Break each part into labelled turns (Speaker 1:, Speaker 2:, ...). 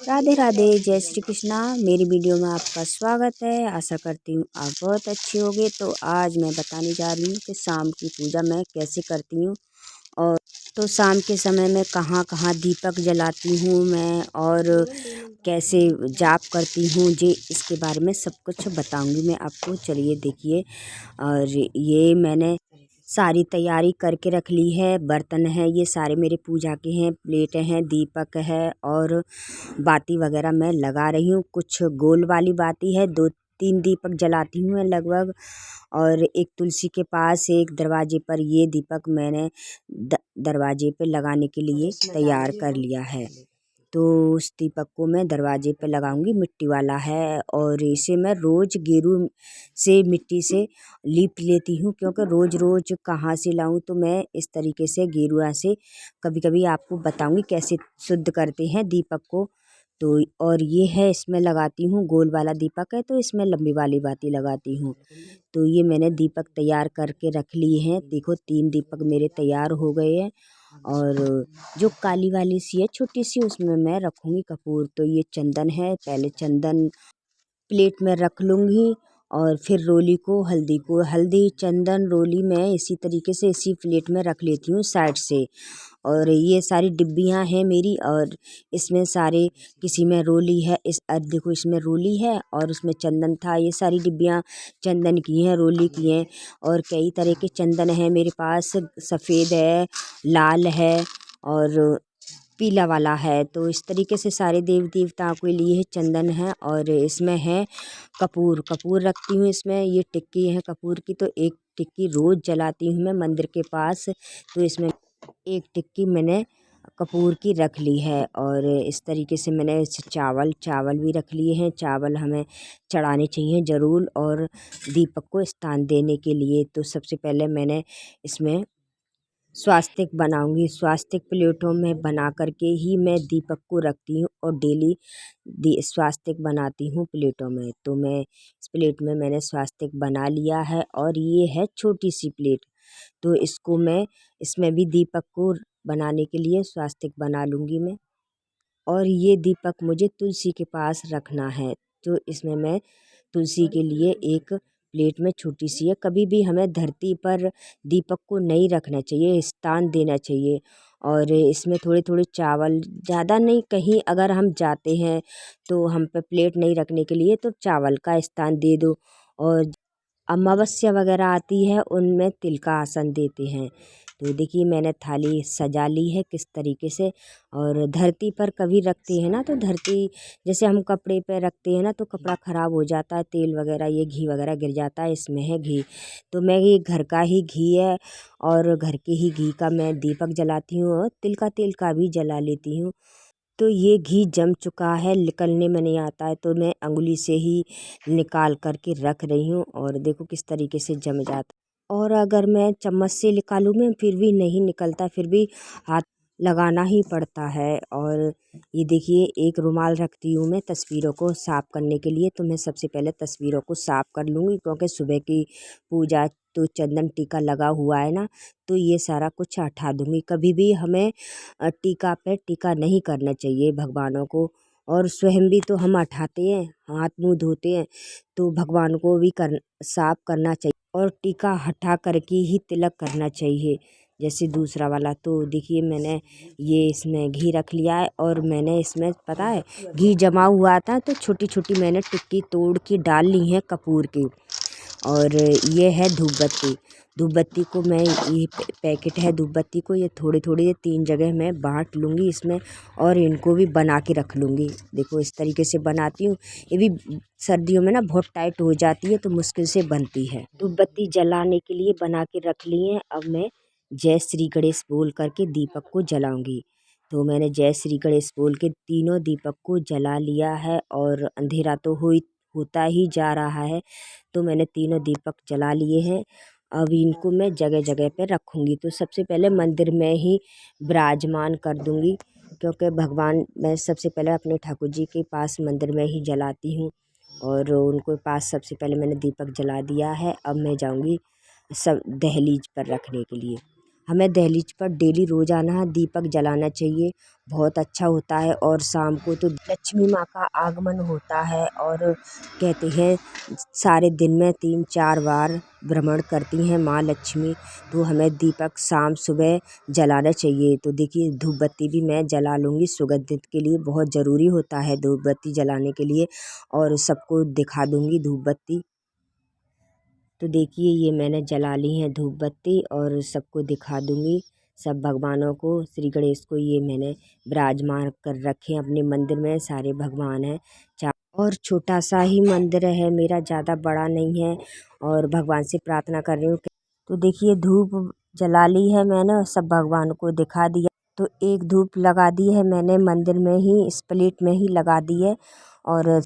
Speaker 1: राधे राधे, जय श्री कृष्णा। मेरी वीडियो में आपका स्वागत है। आशा करती हूँ आप बहुत अच्छे होंगे। तो आज मैं बताने जा रही हूँ कि शाम की पूजा मैं कैसे करती हूँ और तो शाम के समय में कहाँ कहाँ दीपक जलाती हूँ मैं और कैसे जाप करती हूँ, जी इसके बारे में सब कुछ बताऊँगी मैं आपको। चलिए देखिए। और ये मैंने सारी तैयारी करके रख ली है। बर्तन है ये सारे मेरे पूजा के हैं, प्लेट हैं, दीपक है और बाती वगैरह मैं लगा रही हूँ। कुछ गोल वाली बाती है, 2-3 दीपक जलाती हूँ मैं लगभग। और एक तुलसी के पास, एक दरवाजे पर ये दीपक मैंने दरवाजे पे लगाने के लिए तैयार कर लिया है। तो उस दीपक को मैं दरवाजे पे लगाऊंगी, मिट्टी वाला है। और इसे मैं रोज़ गेरू से मिट्टी से लीप लेती हूँ, क्योंकि रोज़ रोज़ कहाँ से लाऊं। तो मैं इस तरीके से गेरुआ से कभी कभी आपको बताऊंगी कैसे शुद्ध करते हैं दीपक को। तो और ये है, इसमें लगाती हूँ, गोल वाला दीपक है तो इसमें लंबी वाली बाती लगाती हूँ। तो ये मैंने दीपक तैयार करके रख लिए हैं। देखो 3 दीपक मेरे तैयार हो गए हैं। और जो काली वाली सी है छोटी सी, उसमें मैं रखूँगी कपूर। तो ये चंदन है, पहले चंदन प्लेट में रख लूँगी और फिर रोली को, हल्दी चंदन रोली मैं इसी तरीके से इसी प्लेट में रख लेती हूँ साइड से। और ये सारी डिब्बियाँ हैं मेरी, और इसमें सारे, किसी में रोली है, देखो इसमें रोली है और उसमें चंदन था। ये सारी डिब्बियाँ चंदन की हैं, रोली की हैं। और कई तरह के चंदन हैं मेरे पास, सफ़ेद है, लाल है और पीला वाला है। तो इस तरीके से सारे देव देवताओं के लिए चंदन है। और इसमें है कपूर रखती हूँ इसमें। ये टिक्की है कपूर की, तो एक टिक्की रोज़ जलाती हूँ मैं मंदिर के पास। तो इसमें एक टिक्की मैंने कपूर की रख ली है। और इस तरीके से मैंने चावल भी रख लिए हैं। चावल हमें चढ़ाने चाहिए ज़रूर, और दीपक को स्थान देने के लिए। तो सबसे पहले मैंने इसमें स्वास्तिक बनाऊंगी। स्वास्तिक प्लेटों में बना करके ही मैं दीपक को रखती हूँ और डेली स्वास्तिक बनाती हूँ प्लेटों में। तो मैं इस प्लेट में मैंने स्वास्तिक बना लिया है। और ये है छोटी सी प्लेट, तो इसको मैं, इसमें भी दीपक को बनाने के लिए स्वास्तिक बना लूँगी मैं। और ये दीपक मुझे तुलसी के पास रखना है। तो इसमें मैं तुलसी के लिए एक प्लेट में छोटी सी है। कभी भी हमें धरती पर दीपक को नहीं रखना चाहिए, स्थान देना चाहिए। और इसमें थोड़े थोड़े चावल, ज़्यादा नहीं, कहीं अगर हम जाते हैं तो हम पे प्लेट नहीं रखने के लिए तो चावल का स्थान दे दो। और अमावस्या वगैरह आती है, उनमें तिल का आसन देते हैं। तो देखिए मैंने थाली सजा ली है किस तरीके से। और धरती पर कभी रखते हैं ना, तो धरती, जैसे हम कपड़े पे रखते हैं ना, तो कपड़ा ख़राब हो जाता है, तेल वगैरह, ये घी वगैरह गिर जाता है। इसमें है घी, तो मैं, ये घर का ही घी है और घर के ही घी का मैं दीपक जलाती हूँ और तिल का तेल का भी जला लेती हूँ। तो ये घी जम चुका है, निकलने में नहीं आता है, तो मैं अंगुली से ही निकाल करके रख रही हूँ। और देखो किस तरीके से जम जाता है। और अगर मैं चम्मच से निकालूँ मैं, फिर भी नहीं निकलता, फिर भी हाथ लगाना ही पड़ता है। और ये देखिए एक रुमाल रखती हूँ मैं तस्वीरों को साफ़ करने के लिए। तो मैं सबसे पहले तस्वीरों को साफ़ कर लूँगी, क्योंकि सुबह की पूजा, तो चंदन टीका लगा हुआ है ना, तो ये सारा कुछ हटा दूँगी। कभी भी हमें टीका पे टीका नहीं करना चाहिए भगवानों को। और स्वयं भी तो हम हटाते हैं, हाथ मुँह धोते हैं, तो भगवान को भी साफ करना चाहिए। और टीका हटा करके ही तिलक करना चाहिए, जैसे दूसरा वाला। तो देखिए मैंने ये इसमें घी रख लिया है। और मैंने इसमें, पता है, घी जमा हुआ था तो छोटी छोटी मैंने टिक्की तोड़ के डाल ली है कपूर की। और ये है धूप बत्ती। धूप बत्ती को मैं, ये पैकेट है धूप बत्ती को, ये थोड़े थोड़े, ये 3 जगह मैं बांट लूँगी इसमें। और इनको भी बना के रख लूँगी। देखो इस तरीके से बनाती हूँ। ये भी सर्दियों में ना बहुत टाइट हो जाती है, तो मुश्किल से बनती है। धूप बत्ती जलाने के लिए बना के रख ली है। अब मैं जय श्री गणेश बोल करके दीपक को जलाऊंगी। तो मैंने जय श्री गणेश बोल के तीनों दीपक को जला लिया है। और अंधेरा तो होता ही जा रहा है, तो मैंने तीनों दीपक जला लिए हैं। अब इनको मैं जगह जगह पे रखूँगी। तो सबसे पहले मंदिर में ही विराजमान कर दूँगी, क्योंकि भगवान, मैं सबसे पहले अपने ठाकुर जी के पास मंदिर में ही जलाती हूँ। और उनको पास सबसे पहले मैंने दीपक जला दिया है। अब मैं जाऊँगी सब दहलीज पर रखने के लिए। हमें दहलीज पर डेली रोजाना दीपक जलाना चाहिए, बहुत अच्छा होता है। और शाम को तो लक्ष्मी माँ का आगमन होता है और कहते हैं सारे दिन में 3-4 बार भ्रमण करती हैं माँ लक्ष्मी, तो हमें दीपक शाम सुबह जलाना चाहिए। तो देखिए धूप बत्ती भी मैं जला लूँगी, सुगंधित के लिए बहुत ज़रूरी होता है धूप बत्ती जलाने के लिए, और सबको दिखा दूँगी धूप बत्ती। तो देखिए ये मैंने जला ली है धूप बत्ती और सबको दिखा दूँगी, सब भगवानों को, श्री गणेश को ये मैंने विराजमान कर रखे हैं अपने मंदिर में। सारे भगवान हैं और छोटा सा ही मंदिर है मेरा, ज़्यादा बड़ा नहीं है, और भगवान से प्रार्थना कर रही हूँ। तो देखिए धूप जला ली है मैंने और सब भगवान को दिखा दिया। तो एक धूप लगा दी है मैंने मंदिर में ही, इस प्लेट में ही लगा दी है। और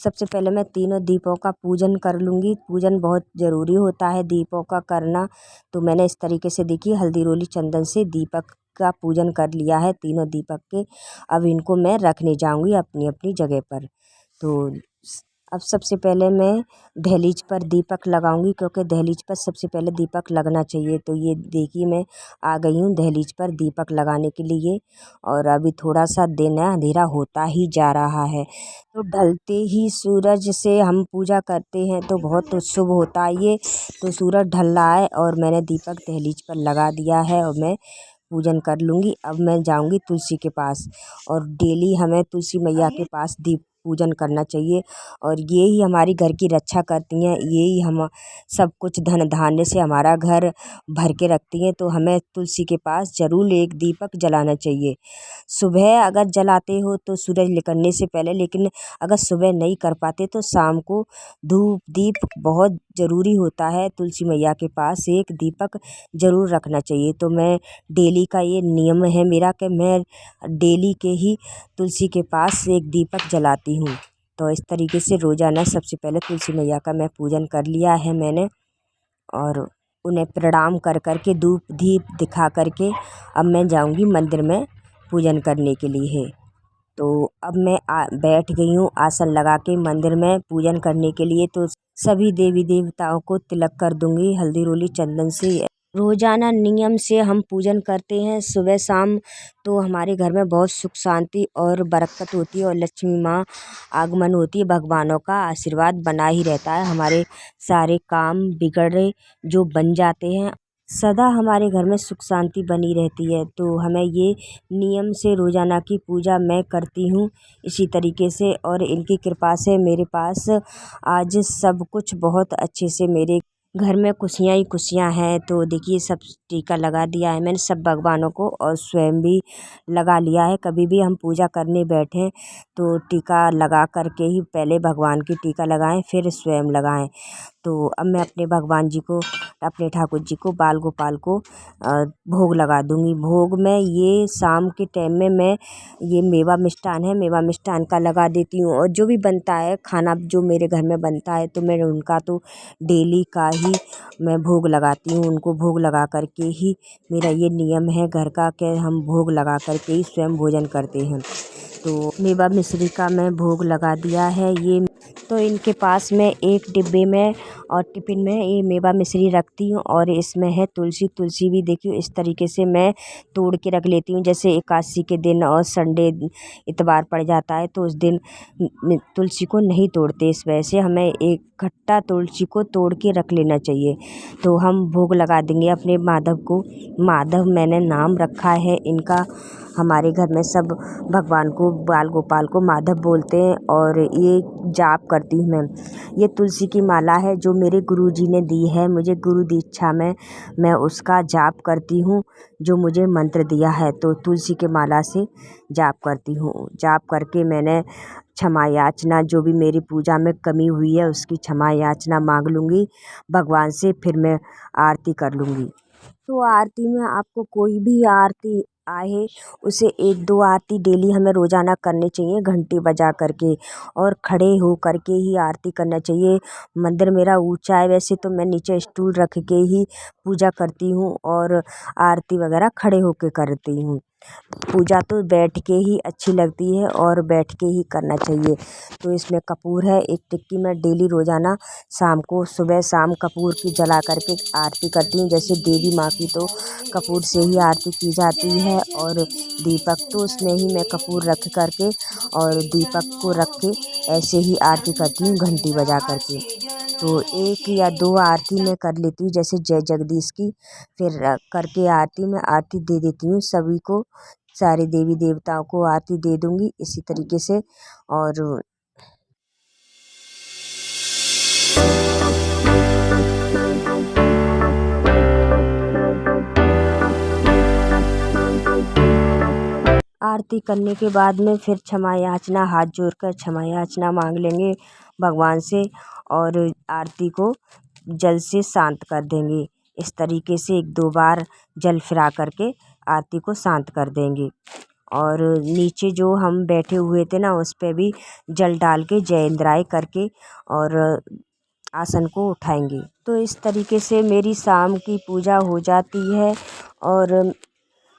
Speaker 1: सबसे पहले मैं तीनों दीपों का पूजन कर लूँगी। पूजन बहुत ज़रूरी होता है दीपों का करना। तो मैंने इस तरीके से देखिए हल्दी रोली चंदन से दीपक का पूजन कर लिया है, तीनों दीपक के। अब इनको मैं रखने जाऊँगी अपनी अपनी जगह पर। तो अब सबसे पहले मैं दहलीज पर दीपक लगाऊंगी, क्योंकि दहलीज पर सबसे पहले दीपक लगना चाहिए। तो ये देखिए मैं आ गई हूँ दहलीज पर दीपक लगाने के लिए, और अभी थोड़ा सा दिन है, अंधेरा होता ही जा रहा है। तो ढलते ही सूरज से हम पूजा करते हैं तो बहुत शुभ होता है ये। तो सूरज ढल रहा है और मैंने दीपक दहलीज पर लगा दिया है और मैं पूजन कर लूँगी। अब मैं जाऊँगी तुलसी के पास, और डेली हमें तुलसी मैया के पास दीप पूजन करना चाहिए, और ये ही हमारी घर की रक्षा करती हैं, ये ही हम सब कुछ धन धान्य से हमारा घर भर के रखती हैं। तो हमें तुलसी के पास ज़रूर एक दीपक जलाना चाहिए। सुबह अगर जलाते हो तो सूरज निकलने से पहले, लेकिन अगर सुबह नहीं कर पाते तो शाम को धूप दीप बहुत ज़रूरी होता है। तुलसी मैया के पास एक दीपक ज़रूर रखना चाहिए। तो मैं डेली का ये नियम है मेरा कि मैं डेली के ही तुलसी के पास एक दीपक जलाती हूँ। तो इस तरीके से रोज़ाना सबसे पहले तुलसी मैया का मैं पूजन कर लिया है मैंने, और उन्हें प्रणाम कर कर के धूप दीप दिखा करके अब मैं जाऊंगी मंदिर में पूजन करने के लिए। तो अब मैं बैठ गई हूँ आसन लगा के मंदिर में पूजन करने के लिए। तो सभी देवी देवताओं को तिलक कर दूंगी हल्दी रोली चंदन से। रोजाना नियम से हम पूजन करते हैं सुबह शाम, तो हमारे घर में बहुत सुख शांति और बरकत होती है, और लक्ष्मी माँ आगमन होती है। भगवानों का आशीर्वाद बना ही रहता है, हमारे सारे काम बिगड़े जो बन जाते हैं, सदा हमारे घर में सुख शांति बनी रहती है। तो हमें ये नियम से रोज़ाना की पूजा मैं करती हूँ इसी तरीके से, और इनकी कृपा से मेरे पास आज सब कुछ बहुत अच्छे से मेरे घर में खुशियाँ ही खुशियाँ हैं। तो देखिए सब टीका लगा दिया है मैंने सब भगवानों को, और स्वयं भी लगा लिया है। कभी भी हम पूजा करने बैठें तो टीका लगा करके ही पहले भगवान की टीका लगाएं, फिर स्वयं लगाएं। तो अब मैं अपने भगवान जी को, अपने ठाकुर जी को, बाल गोपाल को भोग लगा दूंगी। भोग में ये शाम के टाइम में मैं ये मेवा मिष्ठान है, मेवा मिष्ठान का लगा देती हूँ। और जो भी बनता है खाना जो मेरे घर में बनता है तो मैं उनका तो डेली का ही मैं भोग लगाती हूँ। उनको भोग लगा करके ही मेरा ये नियम है घर का कि हम भोग लगा करके ही स्वयं भोजन करते हैं। तो मेवा मिश्री का मैं भोग लगा दिया है ये। तो इनके पास मैं एक डिब्बे में और टिफ़िन में ये मेवा मिश्री रखती हूँ, और इसमें है तुलसी। तुलसी भी देखिए इस तरीके से मैं तोड़ के रख लेती हूँ। जैसे एकादशी के दिन और संडे इतवार पड़ जाता है तो उस दिन तुलसी को नहीं तोड़ते, इस वजह से हमें एक खट्टा तुलसी को तोड़ के रख लेना चाहिए। तो हम भोग लगा देंगे अपने माधव को। माधव मैंने नाम रखा है इनका। हमारे घर में सब भगवान को, बाल गोपाल को माधव बोलते हैं। और ये जाप करती हूँ मैं। ये तुलसी की माला है जो मेरे गुरुजी ने दी है मुझे, गुरु दीक्षा में मैं उसका जाप करती हूँ जो मुझे मंत्र दिया है। तो तुलसी के माला से जाप करती हूँ। जाप करके मैंने क्षमा याचना, जो भी मेरी पूजा में कमी हुई है उसकी क्षमा याचना मांग लूँगी भगवान से, फिर मैं आरती कर लूँगी। तो आरती में आपको कोई भी आरती आए, उसे 1-2 आरती डेली हमें रोज़ाना करनी चाहिए घंटी बजा करके, और खड़े हो करके ही आरती करना चाहिए। मंदिर मेरा ऊंचा है, वैसे तो मैं नीचे स्टूल रख के ही पूजा करती हूँ और आरती वगैरह खड़े होके करती हूँ। पूजा तो बैठ के ही अच्छी लगती है और बैठ के ही करना चाहिए। तो इसमें कपूर है एक टिक्की। मैं डेली रोज़ाना शाम को सुबह शाम कपूर की जला करके आरती करती हूँ। जैसे देवी माँ की तो कपूर से ही आरती की जाती है, और दीपक तो उसमें ही मैं कपूर रख करके और दीपक को रख के ऐसे ही आरती करती हूँ घंटी बजा करके। तो 1 या 2 आरती मैं कर लेती हूँ, जैसे जय जगदीश की। फिर करके आरती में आरती दे देती हूँ सभी को, सारे देवी देवताओं को आरती दे दूँगी इसी तरीके से। और आरती करने के बाद में फिर क्षमा याचना, हाथ जोड़कर क्षमा याचना मांग लेंगे भगवान से, और आरती को जल से शांत कर देंगे। इस तरीके से 1-2 बार जल फिरा करके आरती को शांत कर देंगे। और नीचे जो हम बैठे हुए थे ना, उस पे भी जल डाल के जय इंद्राय करके और आसन को उठाएंगे। तो इस तरीके से मेरी शाम की पूजा हो जाती है। और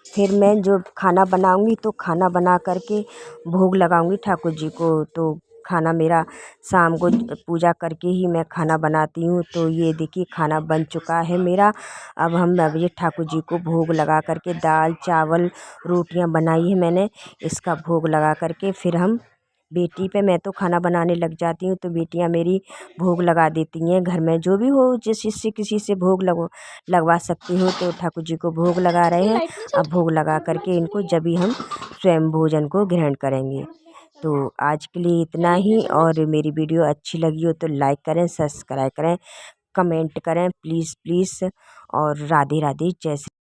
Speaker 1: फिर मैं जो खाना बनाऊंगी तो खाना बना करके भोग लगाऊंगी ठाकुर जी को। तो खाना मेरा शाम को पूजा करके ही मैं खाना बनाती हूँ। तो ये देखिए खाना बन चुका है मेरा। अब ये ठाकुर जी को भोग लगा करके, दाल चावल रोटियां बनाई है मैंने, इसका भोग लगा करके फिर हम बेटी पे मैं तो खाना बनाने लग जाती हूँ, तो बेटियाँ मेरी भोग लगा देती हैं। घर में जो भी हो, जिस इससे किसी से भोग लगवा सकती हो। तो ठाकुर जी को भोग लगा रहे हैं। अब भोग लगा करके इनको जब भी हम स्वयं भोजन को ग्रहण करेंगे। तो आज के लिए इतना ही। और मेरी वीडियो अच्छी लगी हो तो लाइक करें, सब्सक्राइब करें, कमेंट करें, प्लीज़ प्लीज़। और राधे राधे, जय श्री